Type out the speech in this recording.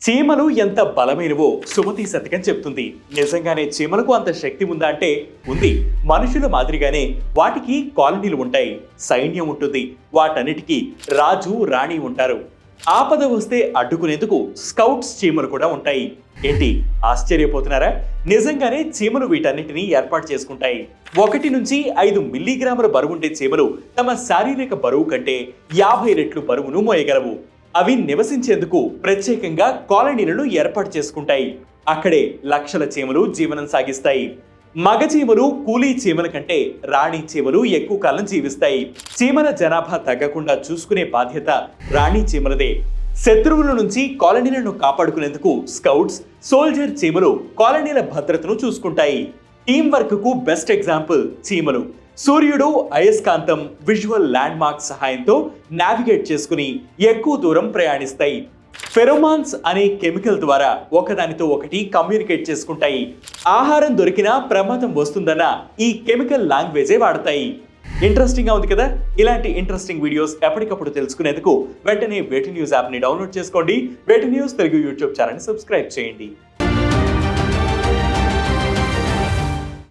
చీమలు ఎంత బలమైనవో సుమతి శతకం చెప్తుంది. నిజంగానే చీమలకు అంత శక్తి ఉందా అంటే ఉంది. మనుషుల మాదిరిగానే వాటికి కాలనీలు ఉంటాయి, సైన్యం ఉంటుంది. వాటన్నిటికీ రాజు రాణి ఉంటారు. ఆపద వస్తే అడ్డుకునేందుకు స్కౌట్స్ చీమలు కూడా ఉంటాయి. ఏంటి ఆశ్చర్యపోతున్నారా? నిజంగానే చీమలు వీటన్నిటిని ఏర్పాటు చేసుకుంటాయి. 1 నుంచి 5 మిల్లీగ్రాముల బరువుండే చీమలు తమ శారీరక బరువు కంటే 50 రెట్లు బరువును మోయగలవు. అవి నివసించేందుకు ప్రత్యేకంగా కాలనీలను ఏర్పాటు చేసుకుంటాయి. అక్కడే లక్షల చీమలు జీవనం సాగిస్తాయి. మగ చీమలు కూలీ చీమల కంటే రాణి చీమలు ఎక్కువ కాలం జీవిస్తాయి. చీమల జనాభా తగ్గకుండా చూసుకునే బాధ్యత రాణి చీమలదే. శత్రువుల నుంచి కాలనీలను కాపాడుకునేందుకు స్కౌట్స్, సోల్జర్ చీమలు కాలనీల భద్రతను చూసుకుంటాయి. టీం వర్క్ కు బెస్ట్ ఎగ్జాంపుల్ చీమలు. సూర్యుడు అయస్కాంతం, విజువల్ ల్యాండ్ మార్క్ సహాయంతో నావిగేట్ చేసుకుని ఎక్కువ దూరం ప్రయాణిస్తాయి. ఫెరోమాన్స్ అనే కెమికల్ ద్వారా ఒకదానితో ఒకటి కమ్యూనికేట్ చేసుకుంటాయి. ఆహారం దొరికినా ప్రమాదం వస్తుందన్న ఈ కెమికల్ లాంగ్వేజే వాడతాయి. ఇంట్రెస్టింగ్ గా ఉంది కదా? ఇలాంటి ఇంట్రెస్టింగ్ వీడియోస్ ఎప్పటికప్పుడు తెలుసుకునేందుకు వెంటనే వేటి న్యూస్ యాప్ ని డౌన్లోడ్ చేసుకోండి. వేటి న్యూస్ తెలుగు యూట్యూబ్ ఛానల్ ని సబ్స్క్రైబ్ చేయండి.